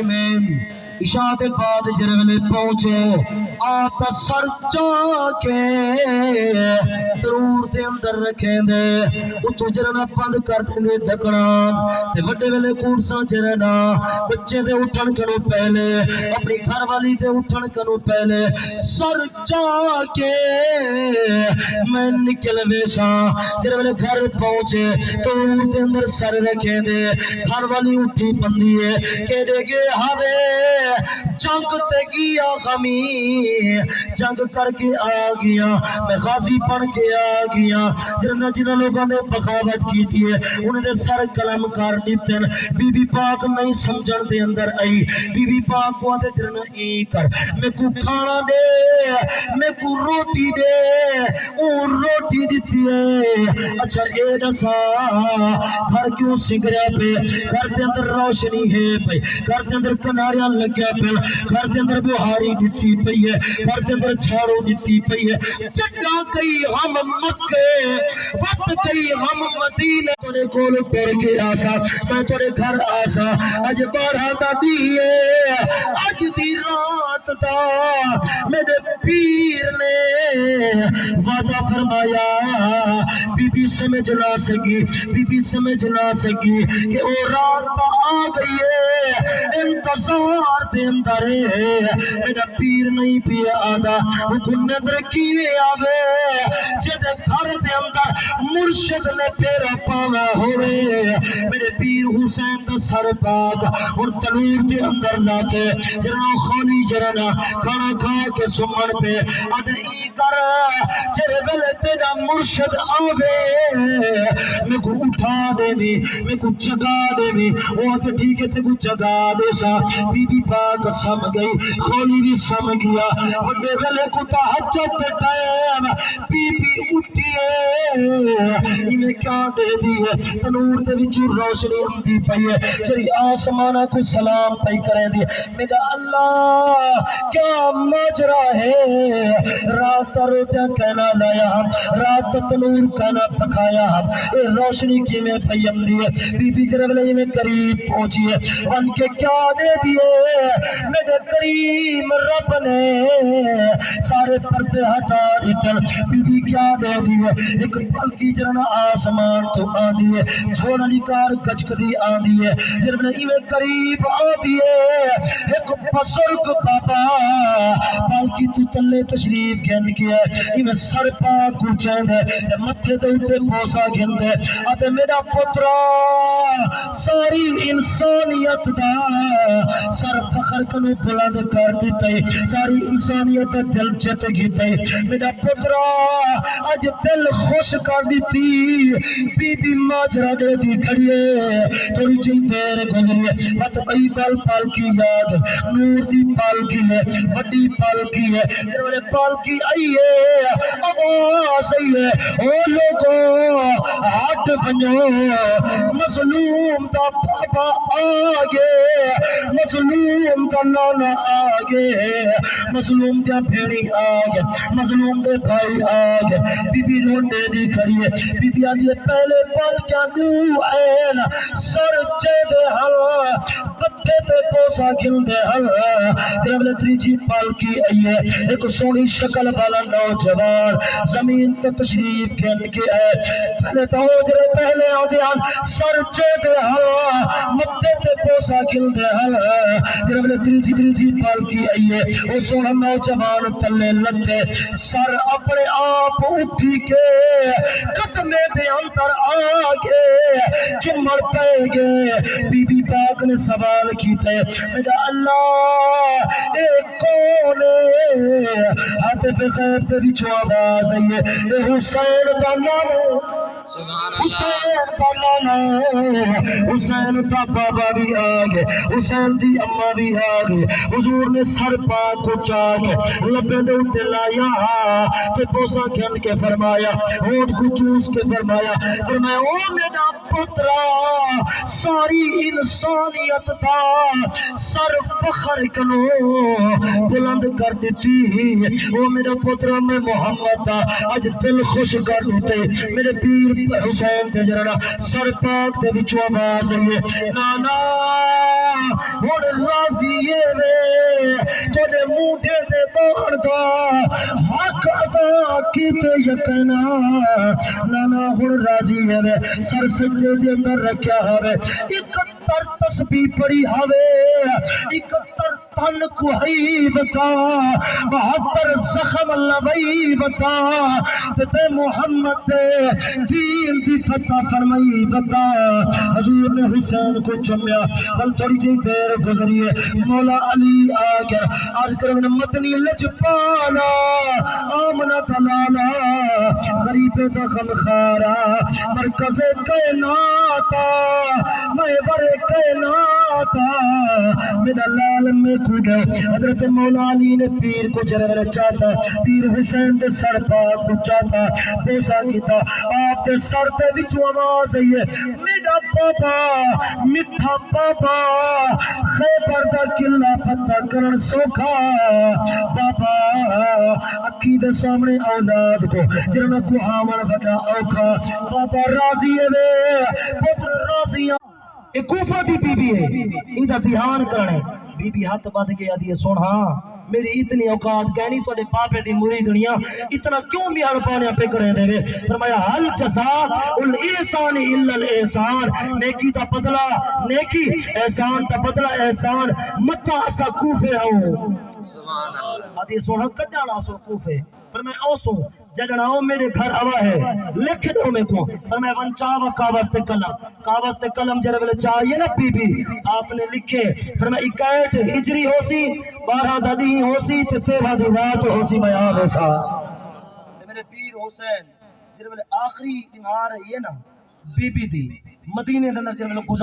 میں عشاء کے بعد جرولے پہنچے آپ دا سر چاکے ترور دے اندر رکھیں دے اتو جرنا بند کر دیں ڈکنا تے وڈے ویلے کورساں جرنا بچے دے اٹھن کنو پہلے اپنی گھر والی دے اٹھن کنو پہلے سر چاکے میں نکل ویسا جرولے گھر پہنچے ترور دے اندر سر رکھیں دے گھر والی اٹھی پندی ہے کہ دے گے ہاوے جنگ تے گیا غمی جنگ کر کے آ گیا میں غازی پڑھ کے آ گیا جنہ لوگوں نے بغاوت کی تھی انہیں دے سر قلم کر دیتے بی بی پاک نہیں سمجھن دے اندر آئی بی بی پاک کو آدھے جنہ ای کر میں کو کھانا دے میں کو روٹی دے اور روٹی دیتی ہے اچھا اے دسا گھر کیوں سنگریا پہ گھر دے اندر روشنی ہے پہ گھر دے اندر کناریاں لگیا پہ گھر دے اندر بہاری دیتی پئی ہے گھر دے اندر جھاڑو دیتی پئی ہے چڈا گئی ہم مکے وقت گئی ہم مدینے تورے کول ٹر کے آسا میں تورے گھر آسا اج 12 دا دیئے اج دی رات دا میرے پیر نے وعدہ فرمایا بی بی سمجھ نہ سکی بی بی سمجھ نہ سکی کہ او رات آ گئی ہے انتظار دے اندر میرا پیر نہیں پیا آدھا حکم ندر کیوے آوے جدے گھر دے اندر مرشد نے پیرا پانا ہوئے میرے پیر حسین دا سر پاک اور تنور دے اندر لاتے جرنا خالی جرنا کھانا کھا کے سمن پہ آدھے ای کر جرے ویلے تیرا مرشد آوے میں کو اٹھا دے بھی میں کو جگا دے بھی وہ آدھے ٹھیک ہے تے کو جگا دے سا بی بی پاک سم گئی خولی بھی سم گیا وڈے ویلے کو تحجت ٹائم بی بی اٹھئے انہیں کیا دے دی ہے تنور دے وچوں روشنی اندی پئی ہے چری آسمانہ کو سلام پئی کرے دی میرا اللہ کیا ماجرا ہے رات روٹیاں کہنا لایا ہم رات تنور کہنا پکایا ہم اے روشنی کی میں پئی اندی ہے بی بی جرولے میں قریب پہنچی ہے ان کے کیا دے دیے میرے کریم رب نے سارے پردے ہٹا دیتے بی بی کیا دے دیے ایک پل کی جرنا آسمان تو آدھی ہے چھوڑا لکار گجکدی آدھی ہے جرنا ایوے قریب آدھی ہے ایک بزرگ بابا پل کی تو تلے تشریف گھن کیا ہے ایوے سر پاک اچھائیں دے متھے دے اتے پوسا گھن دے آدھے میرا پترا ساری انسانیت دا سر فخر کنو بلند کر دیتے ساری انسانیت دل چت گیتے میرا پترا آج دل خوش کر دیتی بی بی ماجرہ دے دی کھڑیے تھوڑی چی دیر گزریے بات بئی پال پال کی یاد نور دی پال کی ہے وڈی پال کی ہے جنہوں پال کی آئیے آواز آئیے او لوگوں ہاتھ بنو مظلوم دا بابا آگے مظلوم دا نانا آگے مظلوم دا بھیڑی آگے مظلوم دے بھائی آگے بی بی روندے دی کھڑی ہے بی بی آدھی ہے پہلے پال کیا دو این سر چے دے ہل پتے تے پوسا گن دے ہل گرولے تریجی پال کی آئیے ایک سونی شکل والا نوجوان زمین تے تشریف گن کے ہے پہلے تو جرے پہلے آدھیان سر چے دے ہل متے تے پوسا گن دے ہل گرولے تریجی پال کی آئیے وہ سونا نوجوان تلے لگتے سر اپنے آپ اٹھی کے قدمے دے اندر آگے چمڑ پہ گئے بی بی پاک نے سوال کی تھے میرا اللہ اے کون ہے حاطف غیب دے بھی چو آواز آئیے اے حسین دا نام حسین دا نام حسین دا بابا بھی آگے حسین دی اممہ بھی آگے حضور نے سر پاک کو چاکے لبے دے اتے لایا کہ پوسا کھن کے فرمایا ہوت کو چوس کے فرمایا او میرا پترا ساری انسانیت دا سر فخر کنو بلند کر دیتی او میرا پترا میں محمد دا آج دل خوش کر دیتے میرے پیر حسین دے جرنا سر پاک دے بچو آواز ہے نانا ہن راضی وے تیرے موڈے دے بہن دا حق ادا کیتے یقینا نانا ہن راضی وے سر سجدے دے اندر رکھیا ہوے 71 تسبیح پڑھی ہوے 71 تن کوئی بتا 72 زخم لوئی بتا تے محمد دین دی فتح فرمائی بتا حضور نے حسین کو چمیا بل تھوڑی جی دیر گزری ہے مولا علی آ گیا آج کرن مدنی لجپالا آمنہ دلالا غریب دا غمخارا مرکز کائناتا محور کائناتا میرا لال میں کھوڑا حضرت مولا علی نے پیر کو جرگنا چاہتا پیر حسین دے سر پاک کو چاہتا پیسا کیتا آپ دے سر دے وچو آواز ہے میرا بابا مٹھا بابا خیبر دا قلعہ فتح کرن سوکھا بابا اکھی دے سامنے اولاد کو جرنا کو آمن بڑا اوکھا بابا راضی ہے پتر راضی ایک کوفہ دی بی بی ہے ادھا دھیان کرنے بی بی ہاتھ بات کے آدھی سن ہاں میری اتنی اوقات کہنی تو نے پاپے دی مریدنیاں اتنا کیوں میار پانے پہ کریں دے فرمایا حل جزا الاحسان الا الاحسان نیکی تا بدلہ نیکی احسان تا بدلہ احسان متا اسا کوفے ہوں آدھی سن کجانا سو کوفے پر میں اوسوں جڑناؤں میرے گھر آوا ہے لکھ دو میں کو پر میں ونچاوا کاغذ تے قلم جرولے چاہیے نا بی بی آپ نے لکھے پر میں 61 ہجری ہو سی 12 دنی ہو سی تے 13 دی رات ہو سی میں آوے سا میرے پیر حسین جرولے آخری دمار ہے یہ نا بی بی دی مدینے دے اندر جرولے